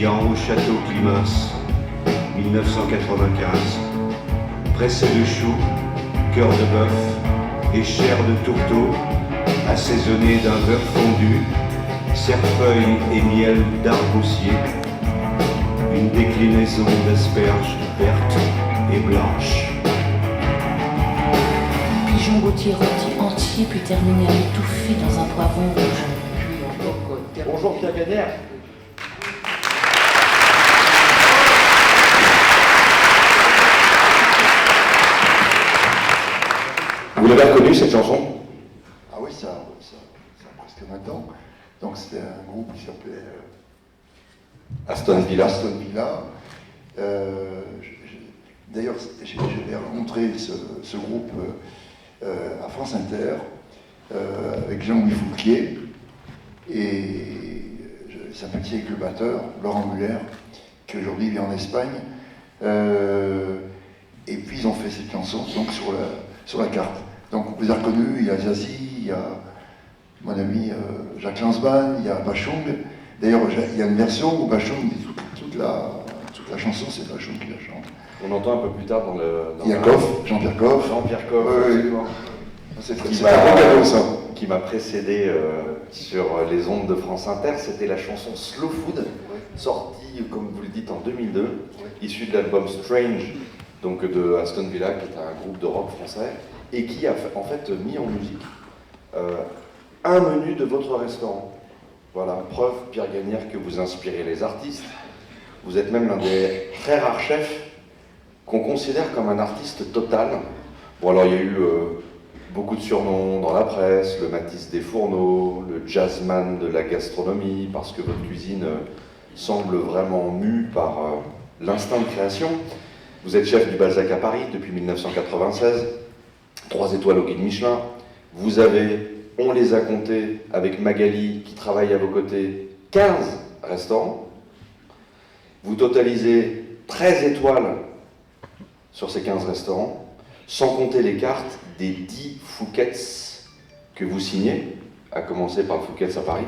pétillant au château Climens, 1995. Pressé de choux, cœur de bœuf et chair de tourteau, assaisonné d'un beurre fondu, cerfeuil et miel d'arbousier, une déclinaison d'asperges vertes et blanches. Pigeon Gauthier rôti entier puis terminé à étouffer dans un poivron rouge. Bonjour Pierre Gagnère. Vous l'avez reconnu cette chanson? Ah oui, ça a presque 20 ans. Donc c'était un groupe qui s'appelait Aston Villa. Aston Villa. D'ailleurs, j'avais rencontré ce groupe à France Inter avec Jean-Louis Foulquier et sympathisé avec le batteur, Laurent Muller, qui aujourd'hui vit en Espagne. Et puis ils ont fait cette chanson donc, sur la carte. Donc on les a reconnus, il y a Zazie, il y a mon ami Jacques Lansman, il y a Bachung. D'ailleurs, il y a une version où Bachung dit toute la chanson, c'est Bachung qui la chante. On entend un peu plus tard dans le... Il y a Coff, Jean-Pierre Coff. Jean-Pierre Coff, c'est un cadeau, ça. Qui m'a précédé sur les ondes de France Inter, c'était la chanson Slow Food, sortie, comme vous le dites, en 2002, issue de l'album Strange, donc de Aston Villa, qui est un groupe de rock français, et qui a en fait mis en musique un menu de votre restaurant. Voilà, preuve, Pierre Gagnère, que vous inspirez les artistes. Vous êtes même l'un des très rares chefs qu'on considère comme un artiste total. Bon, alors il y a eu beaucoup de surnoms dans la presse, le Matisse des fourneaux, le jazzman de la gastronomie, parce que votre cuisine semble vraiment mue par l'instinct de création. Vous êtes chef du Balzac à Paris depuis 1996, 3 étoiles au guide Michelin. Vous avez, on les a comptés avec Magali qui travaille à vos côtés, 15 restaurants. Vous totalisez 13 étoiles sur ces 15 restaurants, sans compter les cartes des 10 Fouquet's que vous signez, à commencer par le Fouquet's à Paris.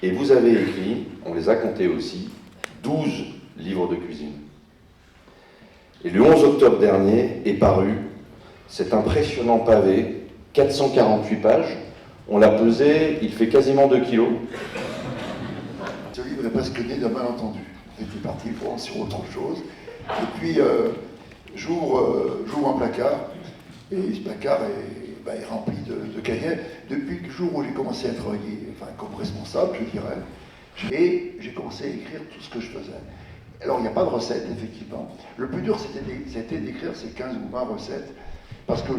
Et vous avez écrit, on les a comptés aussi, 12 livres de cuisine. Et le 11 octobre dernier est paru cet impressionnant pavé, 448 pages. On l'a pesé, il fait quasiment 2 kilos. Ce livre est presque né d'un malentendu. J'étais parti pour sur autre chose. Et puis, j'ouvre un placard, et ce placard est rempli de cahiers. Depuis le jour où j'ai commencé à travailler, comme responsable, je dirais, et j'ai commencé à écrire tout ce que je faisais. Alors, il n'y a pas de recette, effectivement. Le plus dur, c'était d'écrire ces 15 ou 20 recettes, parce que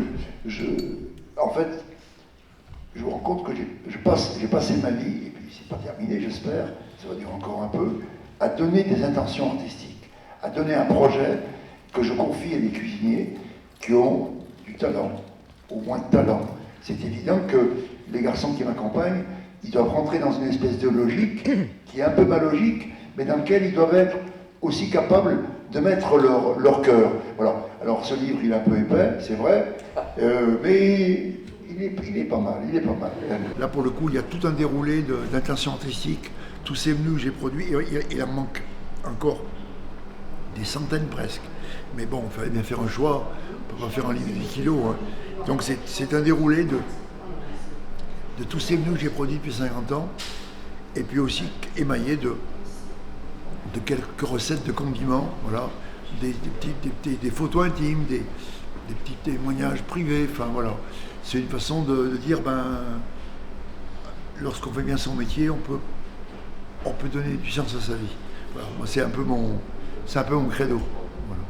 en fait, je me rends compte que j'ai passé ma vie, et puis c'est pas terminé, j'espère, ça va durer encore un peu, à donner des intentions artistiques, à donner un projet que je confie à des cuisiniers qui ont du talent, au moins de talent. C'est évident que les garçons qui m'accompagnent, ils doivent rentrer dans une espèce de logique qui est un peu ma logique, mais dans laquelle ils doivent être aussi capables de mettre leur cœur. Voilà. Alors ce livre, il est un peu épais, c'est vrai, mais il est pas mal, Là, pour le coup, il y a tout un déroulé d'intentions artistiques, tous ces menus que j'ai produits, il en manque encore des centaines presque. Mais bon, il fallait bien faire un choix, on ne peut pas faire un livre de 10 kilos. Hein. Donc c'est un déroulé de tous ces menus que j'ai produits depuis 50 ans, et puis aussi émaillé de quelques recettes de condiments, voilà, des photos intimes, des petits témoignages privés, enfin voilà. C'est une façon de dire, lorsqu'on fait bien son métier, on peut donner du sens à sa vie. Voilà. Moi, c'est un peu mon credo. Voilà.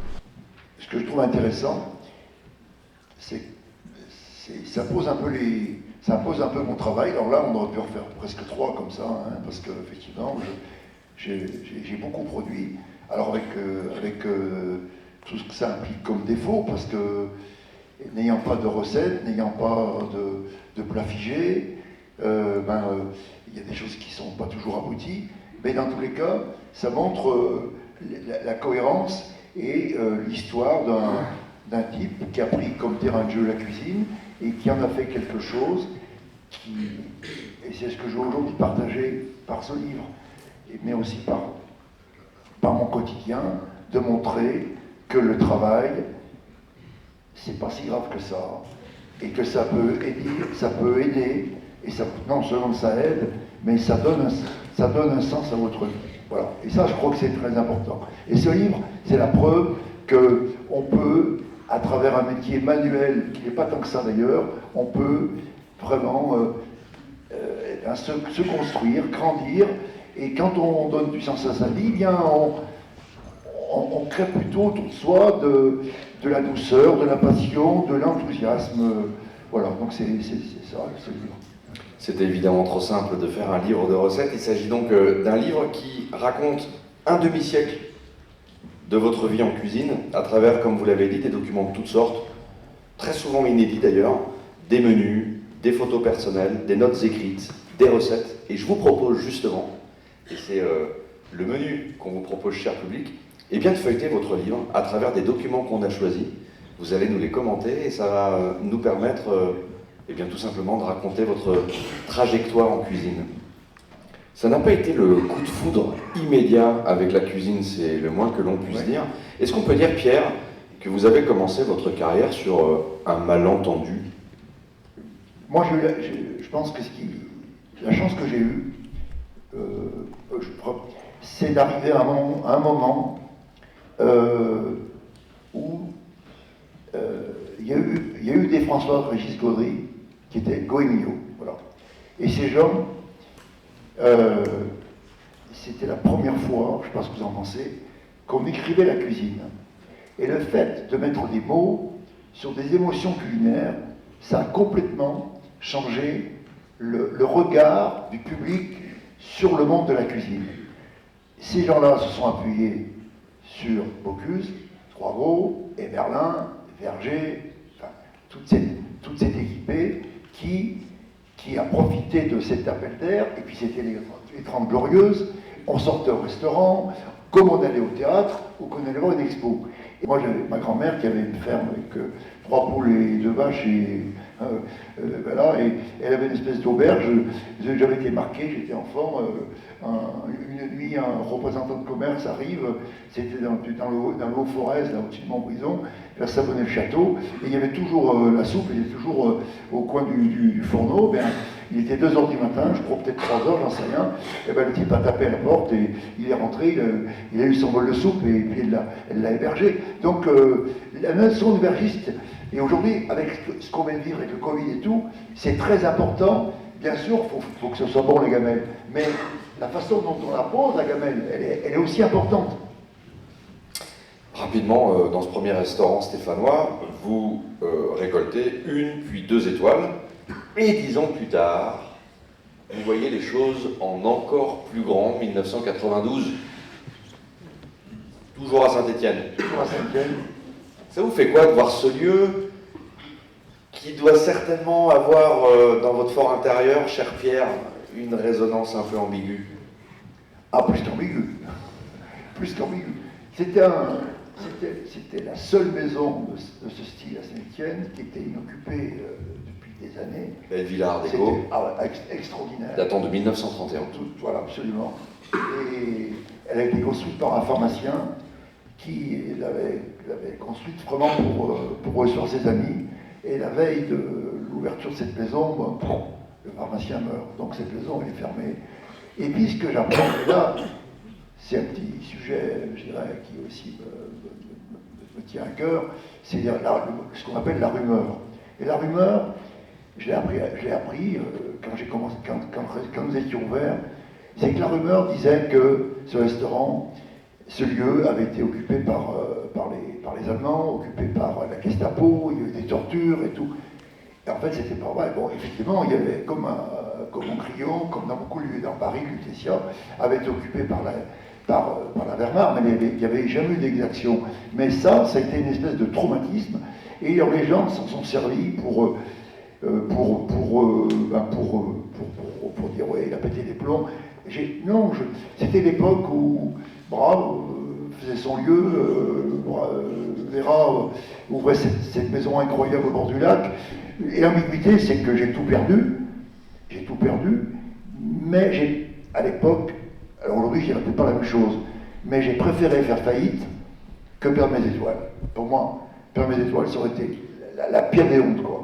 Ce que je trouve intéressant, c'est ça pose un peu mon travail. Alors là, on aurait pu en faire presque 3 comme ça, hein, parce que effectivement, j'ai beaucoup produit. Alors avec tout ce que ça implique comme défaut, parce que n'ayant pas de recette, n'ayant pas de plat figé, il y a des choses qui ne sont pas toujours abouties, mais dans tous les cas, ça montre la cohérence et l'histoire d'un type qui a pris comme terrain de jeu la cuisine et qui en a fait quelque chose et c'est ce que je veux aujourd'hui partager par ce livre, mais aussi par quotidien, de montrer que le travail, c'est pas si grave que ça, et que ça peut aider, et ça, non seulement ça aide, mais ça donne un sens à votre vie. Voilà. Et ça, je crois que c'est très important. Et ce livre, c'est la preuve qu'on peut, à travers un métier manuel, qui n'est pas tant que ça d'ailleurs, on peut vraiment se construire, grandir, et quand on donne du sens à sa vie, eh bien on crée plutôt autour de soi de la douceur, de la passion, de l'enthousiasme. Voilà, donc c'est ça, ce livre. C'était évidemment trop simple de faire un livre de recettes. Il s'agit donc d'un livre qui raconte un demi-siècle de votre vie en cuisine, à travers, comme vous l'avez dit, des documents de toutes sortes, très souvent inédits d'ailleurs, des menus, des photos personnelles, des notes écrites, des recettes. Et je vous propose justement, et c'est le menu qu'on vous propose, cher public, eh bien de feuilleter votre livre à travers des documents qu'on a choisis. Vous allez nous les commenter et ça va nous permettre eh bien, tout simplement de raconter votre trajectoire en cuisine. Ça n'a pas été le coup de foudre immédiat avec la cuisine, c'est le moins que l'on puisse dire. Est-ce qu'on peut dire, Pierre, que vous avez commencé votre carrière sur un malentendu? Moi, je pense que la chance que j'ai eue, c'est d'arriver à un moment où il y a eu des François-Régis Gaudry qui étaient Goemio, voilà. Et ces gens, c'était la première fois, je ne sais pas ce que vous en pensez, qu'on écrivait la cuisine. Et le fait de mettre des mots sur des émotions culinaires, ça a complètement changé le regard du public sur le monde de la cuisine. Ces gens-là se sont appuyés sur Bocuse, Poirot, Eberlin, Verger, enfin, toute cette équipée qui a profité de cet appel d'air, et puis c'était les 30 Glorieuses, on sortait au restaurant, comme on allait au théâtre, ou qu'on allait voir une expo. Et moi j'avais ma grand-mère qui avait une ferme avec 3 poules et 2 vaches, et voilà, et elle avait une espèce d'auberge. J'avais été marqué, j'étais enfant, une nuit un représentant de commerce arrive, c'était dans le Haut-Forez, là au-dessus de Montbrison, vers Savonnet-le-Château, et il y avait toujours la soupe, elle était toujours au coin du fourneau. Ben, il était 2h du matin, je crois peut-être 3h, j'en sais rien, et ben, le type a tapé à la porte, et il est rentré, il a eu son bol de soupe, et puis elle l'a hébergé. Donc la notion d'aubergiste, et aujourd'hui, avec ce qu'on vient de vivre avec le Covid et tout, c'est très important. Bien sûr, il faut que ce soit bon, les gamelles, mais la façon dont on la pose, la gamelle, elle est aussi importante. Rapidement, dans ce premier restaurant stéphanois, vous récoltez 1 puis 2 étoiles, et 10 ans plus tard, vous voyez les choses en encore plus grand, 1992. Toujours à Saint-Étienne. Toujours à Saint-Étienne. Ça vous fait quoi de voir ce lieu qui doit certainement avoir dans votre fort intérieur, cher Pierre, une résonance un peu ambiguë? Ah, plus qu'ambiguë. Plus qu'ambiguë. C'était la seule maison de ce style à Saint-Étienne qui était inoccupée depuis des années. Belle villa art déco. Extraordinaire. Datant de 1931. Voilà, absolument. Et elle a été construite par un pharmacien qui l'avait construite vraiment pour recevoir ses amis. Et la veille de l'ouverture de cette maison, le pharmacien meurt. Donc cette maison, elle est fermée. Et puis ce que j'apprends, et là, c'est un petit sujet, je dirais, qui aussi me tient à cœur, c'est ce qu'on appelle la rumeur. Et la rumeur, je l'ai appris quand nous étions ouverts, c'est que la rumeur disait que ce restaurant, ce lieu avait été occupé par les Allemands, occupé par la Gestapo, il y avait des tortures et tout. Et en fait, c'était pas vrai. Bon, effectivement, il y avait, comme au Crillon, comme dans beaucoup de lieux dans Paris, Lutetia avait été occupé par la Wehrmacht, mais il n'y avait jamais eu d'exaction. Mais ça a été une espèce de traumatisme, et les gens s'en sont servis pour dire, ouais, il a pété les plombs. C'était l'époque où Brave faisait son lieu, Vera ouvrait cette maison incroyable au bord du lac. Et l'ambiguïté, c'est que j'ai tout perdu, mais à l'époque, alors aujourd'hui je dirais peut-être pas la même chose, mais j'ai préféré faire faillite que perdre mes étoiles. Pour moi, perdre mes étoiles, ça aurait été la pire des hontes, quoi.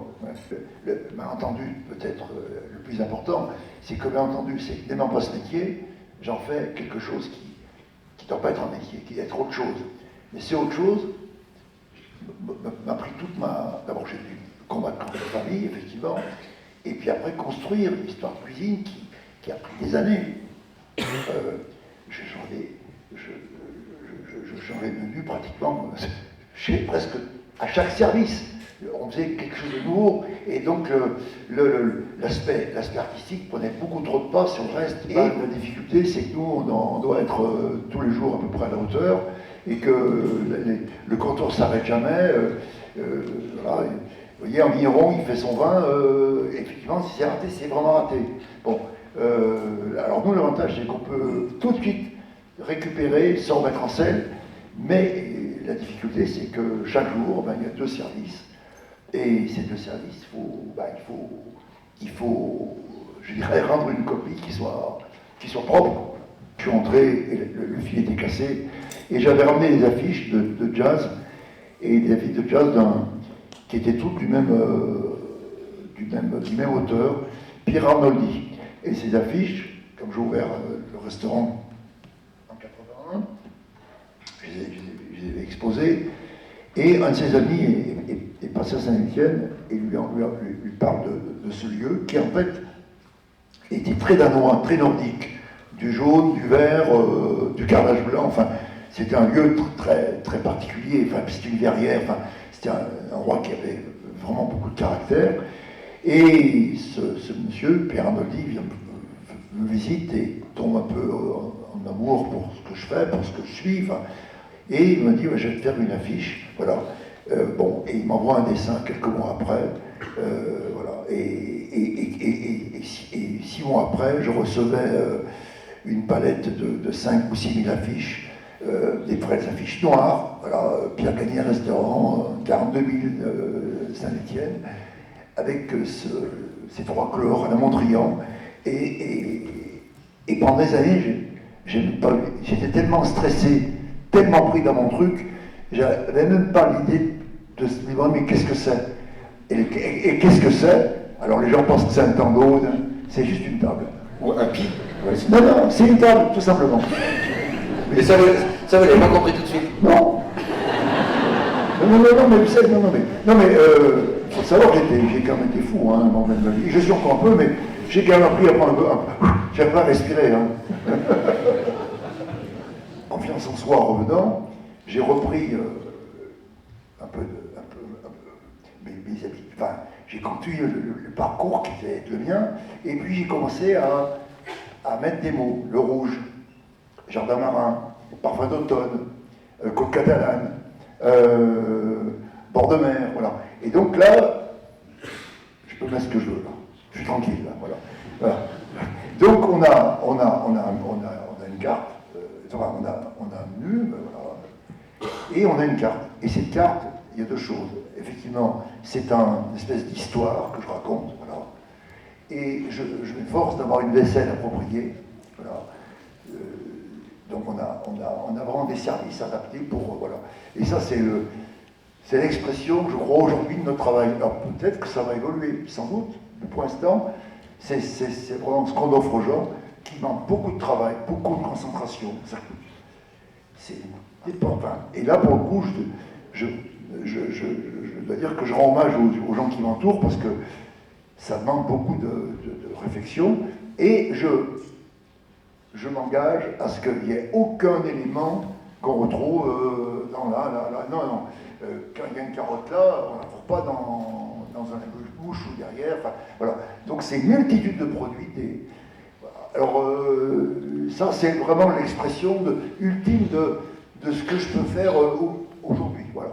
Le malentendu, peut-être le plus important, c'est que, bien entendu, c'est n'aimant pas ce métier, j'en fais quelque chose qui ne doit pas être un métier, qui doit être autre chose. Mais c'est autre chose, m'a pris toute ma... D'abord, j'ai dû combattre contre la famille, effectivement, et puis après, construire une histoire de cuisine qui a pris des années. J'en ai venu pratiquement presque à chaque service. On faisait quelque chose de nouveau, et donc l'aspect artistique prenait beaucoup trop de pas sur le reste. Et la difficulté, c'est que nous, on doit être tous les jours à peu près à la hauteur, et que le contour ne s'arrête jamais. Voilà. Vous voyez, un vigneron, il fait son vin, effectivement, si c'est raté, c'est vraiment raté. Bon, alors nous, l'avantage, c'est qu'on peut tout de suite récupérer sans remettre en scène, mais la difficulté, c'est que chaque jour, il y a 2 services. Et ces 2 services, il faut, je dirais, rendre une copie qui soit propre. Je suis entré et le fil était cassé, et j'avais ramené des affiches de jazz, et des affiches de jazz qui étaient toutes du même auteur, Pierre Arnoldi. Et ces affiches, comme j'ai ouvert le restaurant en 81, je les ai exposées, et un de ses amis est passé à Saint-Étienne et lui parle de ce lieu qui en fait était très danois, très nordique, du jaune, du vert, du carrelage blanc, enfin c'était un lieu très, très particulier, enfin c'était une verrière, enfin c'était un endroit qui avait vraiment beaucoup de caractère, et ce monsieur, Pierre Arnoldi, vient me visite et tombe un peu en amour pour ce que je fais, pour ce que je suis, enfin, et il me dit, je vais te faire une affiche, voilà. Bon, et il m'envoie un dessin quelques mois après, voilà. Et 6 mois après, je recevais une palette de 5 ou 6 000 affiches, des vraies affiches noires, voilà, Pierre Gagné restaurant, 42 000 Saint-Étienne, avec ces 3 couleurs à la Mondrian, et pendant des années, j'étais tellement stressé, tellement pris dans mon truc, j'avais même pas l'idée de se dire, mais qu'est-ce que c'est? Et qu'est-ce que c'est? Alors les gens pensent que c'est un tango, c'est juste une table. Ou un pi? Non, c'est une table, tout simplement. Mais ça, vous l'avez pas compris tout de suite? Non. Non, mais vous savez, non, mais faut savoir que j'ai quand même été fou, hein, à un moment de ma vie. Je suis encore un peu, mais j'ai quand même appris à prendre un peu. J'arrive pas à respirer, hein. En fiançant ce soir, en revenant, j'ai repris un peu mes habitudes. Enfin, j'ai continué le parcours qui était le mien, et puis j'ai commencé à mettre des mots. Le rouge, jardin marin, parfum d'automne, côte catalane, bord de mer, voilà. Et donc là, je peux mettre ce que je veux, là. Je suis tranquille, là, voilà. Donc on a une carte, enfin, on a un menu, voilà, et on a une carte. Et cette carte, il y a 2 choses. Effectivement, c'est une espèce d'histoire que je raconte, voilà. Et je m'efforce d'avoir une vaisselle appropriée, voilà. Donc on a vraiment des services adaptés pour, voilà. Et ça, c'est l'expression, je crois, aujourd'hui de notre travail. Alors peut-être que ça va évoluer, sans doute, mais pour l'instant, c'est vraiment ce qu'on offre aux gens, qui manque beaucoup de travail, beaucoup de concentration. Enfin, et là, pour le coup, je dois dire que je rends hommage aux gens qui m'entourent, parce que ça demande beaucoup de réflexion, et je m'engage à ce qu'il n'y ait aucun élément qu'on retrouve dans là. Non. Quand il y a une carotte là, on ne la trouve pas dans un bouche ou derrière. Enfin, voilà. Donc c'est une multitude de produits. Voilà. Alors ça, c'est vraiment l'expression ultime de ce que je peux faire aujourd'hui. Voilà.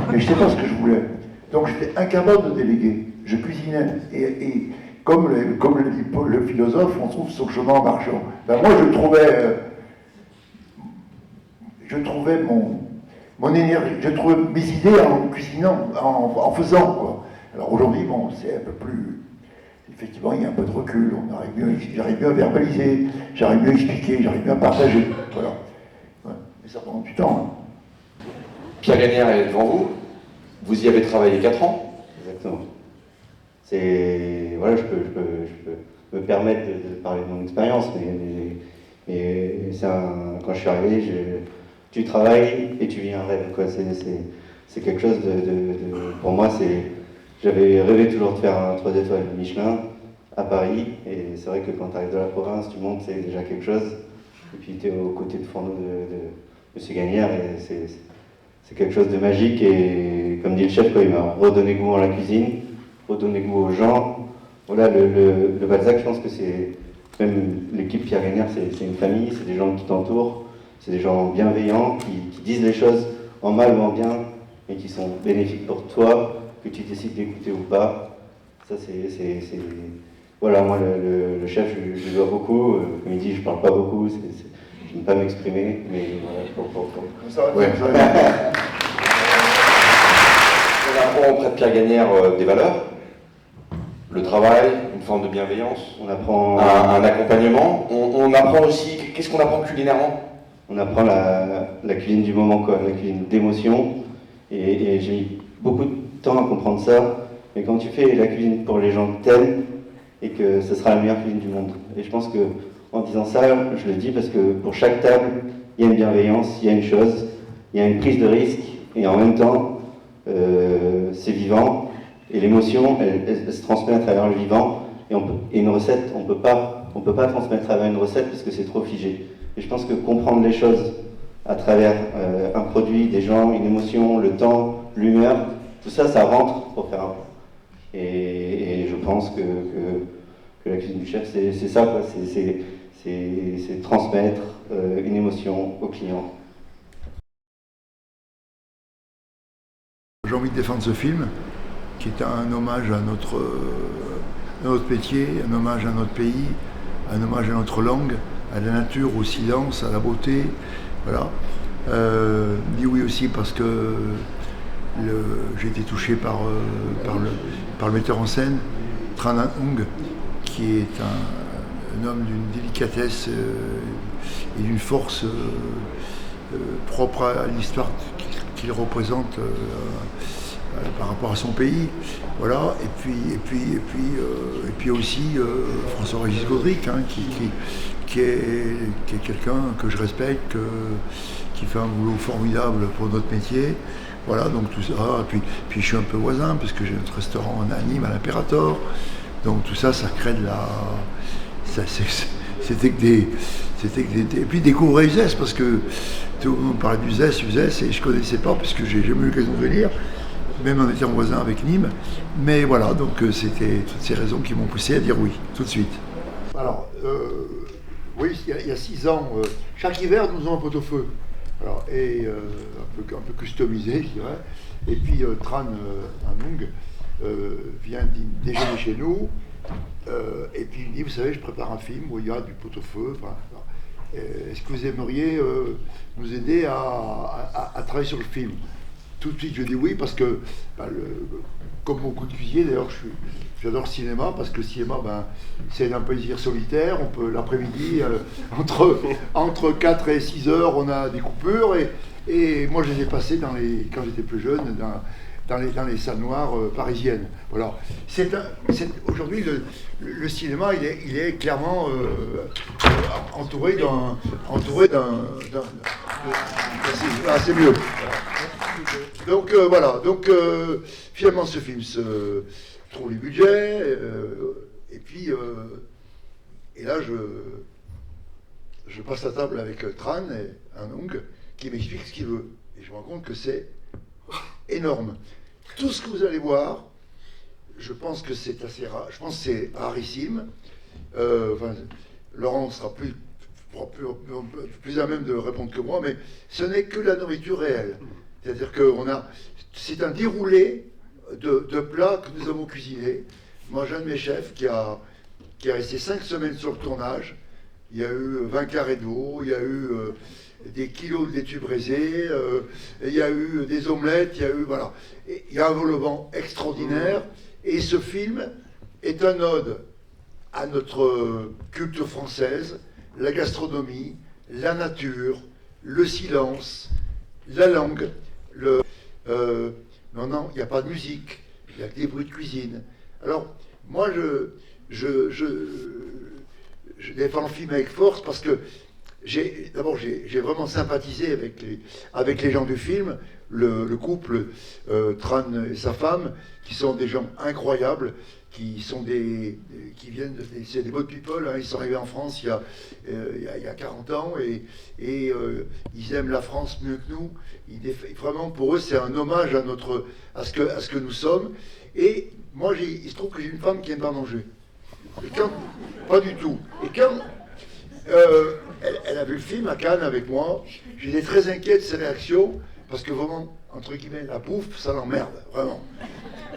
Mais je ne sais pas ce que je voulais. Donc j'étais incapable de déléguer. Je cuisinais. Et comme le dit Paul, le philosophe, on trouve son chemin en marchant. Ben moi, je trouvais mon énergie, je trouvais mes idées en cuisinant, en faisant, quoi. Alors aujourd'hui, bon, c'est un peu plus... Effectivement, il y a un peu de recul, j'arrive mieux à verbaliser, j'arrive mieux à expliquer, j'arrive mieux à partager, voilà. Ouais. ça prend du temps. Hein. Pierre Gagnère est devant vous. Vous y avez travaillé 4 ans. Exactement. Voilà, je peux me permettre de parler de mon expérience, mais quand je suis arrivé, tu travailles et tu vis un rêve, quoi. C'est quelque chose pour moi, j'avais rêvé toujours de faire un 3 étoiles Michelin à Paris, et c'est vrai que quand tu arrives de la province, tu montes, c'est déjà quelque chose. Et puis tu es aux côtés de fourneau de M. Gagnère, et c'est quelque chose de magique, et comme dit le chef, quoi, il m'a redonné goût à la cuisine, redonné goût aux gens. Voilà, le Balzac, je pense que c'est, même l'équipe Pierre Gagnère, c'est une famille, c'est des gens qui t'entourent, c'est des gens bienveillants, qui disent les choses en mal ou en bien, et qui sont bénéfiques pour toi, que tu décides d'écouter ou pas. Ça, voilà, moi, le chef, je lui dois beaucoup. Comme il dit, je parle pas beaucoup, je n'aime pas m'exprimer, mais voilà, Ça va, Ouais. On apprend auprès de Pierre Gagnère des valeurs, le travail, une forme de bienveillance, on apprend un accompagnement. On apprend aussi, qu'est-ce qu'on apprend culinairement? On apprend la cuisine du moment, quoi, la cuisine d'émotion. Et j'ai mis beaucoup de temps à comprendre ça. Mais quand tu fais la cuisine pour les gens que t'aimes, et que ce sera la meilleure cuisine du monde. Et je pense que en disant ça, je le dis parce que pour chaque table, il y a une bienveillance, il y a une chose, il y a une prise de risque, et en même temps, c'est vivant. Et l'émotion, elle se transmet à travers le vivant. Et une recette, on peut pas transmettre à travers une recette parce que c'est trop figé. Et je pense que comprendre les choses à travers un produit, des gens, une émotion, le temps, l'humeur, tout ça, ça rentre pour faire un plat. Et je pense que la cuisine du chef, c'est ça, quoi. C'est transmettre une émotion au client. J'ai envie de défendre ce film, qui est un hommage à notre métier, un hommage à notre pays, un hommage à notre langue, à la nature, au silence, à la beauté. Voilà. Dis oui aussi parce que j'ai été touché par le metteur en scène, Tran Anh Hung, qui est un homme d'une délicatesse et d'une force propre à l'histoire qu'il représente par rapport à son pays. Voilà. Et puis aussi François-Régis Gaudric, hein, qui est quelqu'un que je respecte, qui fait un boulot formidable pour notre métier. Voilà, donc tout ça. Puis je suis un peu voisin, puisque j'ai notre restaurant à Nîmes, à l'Impérator. Donc tout ça, ça crée de la... C'était que des... Et puis découvrir Uzès, parce que tout le monde parlait d'Uzès, et je ne connaissais pas, puisque j'ai jamais eu l'occasion de venir, même en étant voisin avec Nîmes. Mais voilà, donc c'était toutes ces raisons qui m'ont poussé à dire oui, tout de suite. Alors, oui, il y a 6 ans, chaque hiver, nous avons un pot-au-feu. Alors, et un peu customisé, je dirais. Et puis Tran Anh Hung vient déjeuner chez nous. Et puis il dit, vous savez, je prépare un film où il y a du pot-au-feu. Enfin, est-ce que vous aimeriez nous aider à travailler sur le film? Tout de suite, je dis oui, parce que, comme beaucoup de cuisiniers, d'ailleurs, j'adore le cinéma, parce que le cinéma, c'est un plaisir solitaire. On peut, l'après-midi, entre 4 et 6 heures, on a des coupures. Et moi, je les ai passées quand j'étais plus jeune, dans les salles noires parisiennes. Voilà. Aujourd'hui, le cinéma, il est clairement entouré d'un... c'est mieux. Donc voilà. Donc finalement, ce film se trouve les budgets. Et puis, et là, je passe la table avec Tran Anh Hung, qui m'explique ce qu'il veut. Et je me rends compte que c'est énorme. Tout ce que vous allez voir, je pense que c'est assez rare. Je pense que c'est rarissime. Laurent sera plus à même de répondre que moi, mais ce n'est que la nourriture réelle. C'est-à-dire que c'est un déroulé de plats que nous avons cuisinés. Moi, j'ai un de mes chefs qui est resté 5 semaines sur le tournage. Il y a eu 20 carrés de veau, il y a eu des kilos de laitue braisée, il y a eu des omelettes, il y a eu, voilà. Et il y a un vol au vent extraordinaire. Et ce film est un ode à notre culture française, la gastronomie, la nature, le silence, la langue, non, il n'y a pas de musique, il n'y a que des bruits de cuisine. Alors, moi, je défends le film avec force parce que d'abord, j'ai vraiment sympathisé avec les gens du film, le couple Tran et sa femme, qui sont des gens incroyables, qui viennent, c'est des bonnes people, hein, ils sont arrivés en France il y a 40 ans et ils aiment la France mieux que nous. Vraiment, pour eux, c'est un hommage à ce que nous sommes. Et moi, il se trouve que j'ai une femme qui n'aime pas manger. Pas du tout. Et quand elle a vu le film à Cannes avec moi, j'étais très inquiet de ses réactions, parce que vraiment, entre guillemets, la bouffe, ça l'emmerde, vraiment.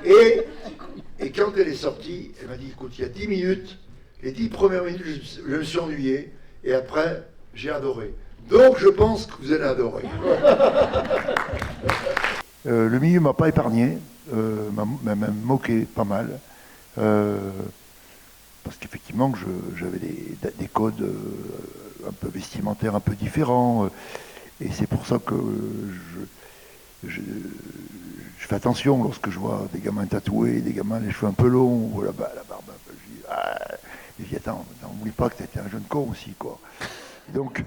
Et quand elle est sortie, elle m'a dit, écoute, il y a 10 minutes, les 10 premières minutes, je me suis ennuyé, et après, j'ai adoré. Donc, je pense que vous allez adorer. Le milieu m'a pas épargné, m'a même moqué pas mal, parce qu'effectivement, j'avais des codes un peu vestimentaires un peu différents, et c'est pour ça que je fais attention lorsque je vois des gamins tatoués, des gamins les cheveux un peu longs, ou la barbe un peu... Je dis, attends, n'oublie pas que t'étais un jeune con aussi, quoi. Donc...